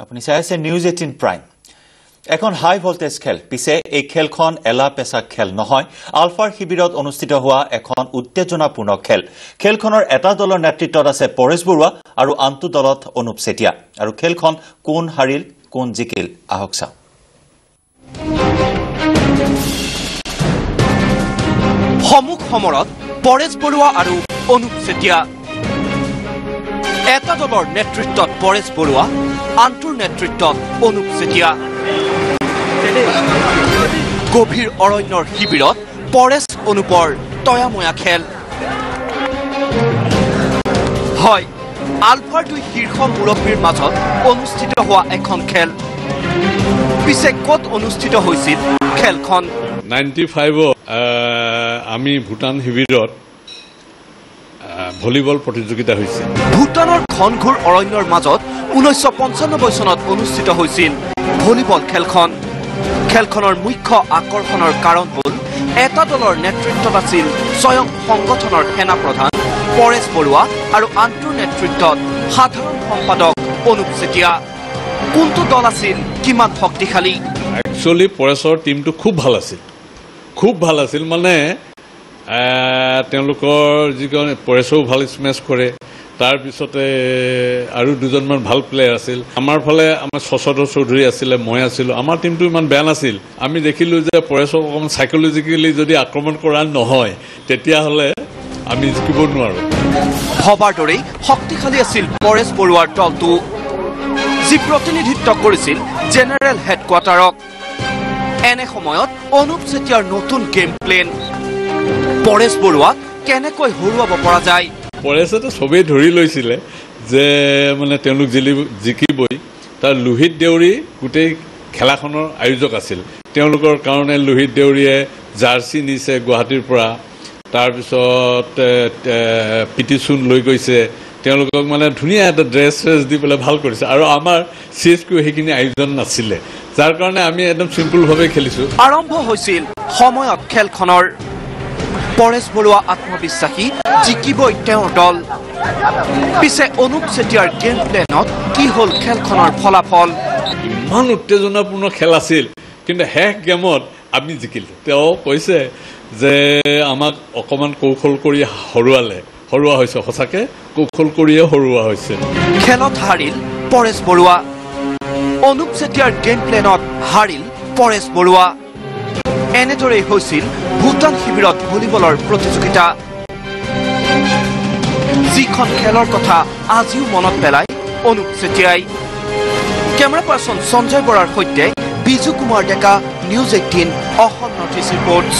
আপুনি চাই আছে নিউজ 18 প্ৰাইম এখন হাই ভোল্টেজ খেল পিছে এই খেলখন এলা পেছা খেল নহয় আলফাৰ শিবিৰত অনুষ্ঠিত হোৱা এখন উত্তেজনাপূৰ্ণ খেল খেলখনৰ এটা দলৰ নেতৃত্বত আছে পৰেশ বৰুৱা আৰু আনটো দলত অনুপ চেতিয়া আৰু খেলখন কোন হাৰিল কোন জিকিল আহক চাও সমুখ সমৰত পৰেশ বৰুৱা আৰু অনুপ চেতিয়া এটা দলৰ নেতৃত্বত পৰেশ বৰুৱা আনটোৰ নেতৃত্বত অনুপ চেতিয়া গভীৰ অৰণ্যৰ শিবিৰত পৰেশ অনুপৰ তয়াময়া খেল হয় আলফাৰ দুই শীৰ্ষ মুৰব্বীৰ মাজত অনুষ্ঠিত হোৱা এখন খেল পিছে ক'ত অনুষ্ঠিত হৈছিল খেলখন 95 আমি ভূটান শিবিৰত ভলিবল প্ৰতিযোগিতা হৈছিল ভূটানৰ ঘনঘোৰ অৰণ্যৰ মাজত 1995 চনত অনুষ্ঠিত হৈছিল ভলিবল খেলখন খেলখনৰ মুখ্য আকৰ্ষণৰ কাৰণ হ'ল এটা দলৰ নেতৃত্বত আছিল স্বয়ং সংগঠনৰ সেনা প্ৰধান পৰেশ বৰুৱা আৰু আনটোৰ নেতৃত্বত সাধাৰণ সম্পাদক অনুপ চেতিয়া কোনটো দল আছিল কিমান শক্তিশালী একচুৱেলি পৰেশৰ টিমটো খুব ভাল আছিল মানে তেওঁলোকৰ যিখন পৰেশও ভাল স্মেচ কৰে তাৰপিছতে আৰু দুজনমান ভাল প্লেয়াৰ আছিল আমাৰ ফালে আমাৰ শশধৰ চৌধুৰী আছিলে মই আছিলোঁ আমাৰ টিমটো ইমান বেয়া নাছিল আমি দেখিলোঁ যে পৰেশক অকণমান সাইকলজিকেলি যদি আক্ৰমণ কৰা নহয় তেতিয়াহ'লে আমি জিকিব নোৱাৰোঁ ভবাৰ দৰেই শক্তিশালী আছিল পৰেশ বৰুৱাৰ দলটো যি প্ৰতিনিধিত্ব কৰিছিল জেনেৰেল হেডকোৱাৰ্টাৰক এনে সময়ত অনুপ চেতিয়াৰ নতুন গেম প্লেন পৰেশ বৰুৱাক কেনেকৈ হৰুৱাব পৰা যায় পৰেশতো সবেই ধৰি লৈছিলে যে মানে তেওঁলোক জিকিবই তাৰ লোহিত দেউৰী গোটেই খেলাখনৰ আয়োজক আছিল তেওঁলোকৰ কাৰণে লোহিত দেউৰীয়ে জাৰ্চি নিছে গুৱাহাটীৰ পৰা তাৰপিছত পিটিচন লৈ গৈছে তেওঁলোকক মানে ধুনীয়া এটা ড্ৰেছ দি পেলাই ভাল কৰিছে আৰু আমাৰ CSQ সেইখিনি আয়োজন নাছিলে যাৰ কাৰণে আমি একদম চিম্পলভাৱে খেলিছোঁ আৰম্ভ হৈছিল সময়ত খেলখনৰ পৰেশ বৰুৱা আত্মবিশ্বাসী জিকিবই তেওঁৰ দল পিছে অনুপ চেতিয়াৰ গেম প্লেনত কি হ'ল খেলখনৰ ফলাফল ইমান উত্তেজনাপূৰ্ণ খেল আছিল কিন্তু শেষ গেমত আমি জিকিলোঁ তেওঁ কৈছে যে আমাক অকণমান কৌশল কৰি হৰুৱা হৈছে সঁচাকৈ কৌশল কৰিয়ে হৰুৱা হৈছে খেলত হাৰিল পৰেশ বৰুৱা অনুপ চেতিয়াৰ গেম প্লেনত হাৰিল পৰেশ বৰুৱা এনেদৰেই হৈছিল ভূটান শিবিৰত ভলিবলৰ প্ৰতিযোগিতা যিখন খেলৰ কথা আজিও মনত পেলায় অনুপ চেতিয়াই কেমেৰা পাৰ্চন সঞ্জয় বৰাৰ সৈতে Biju Kumar Deka news 18 Assam north east reports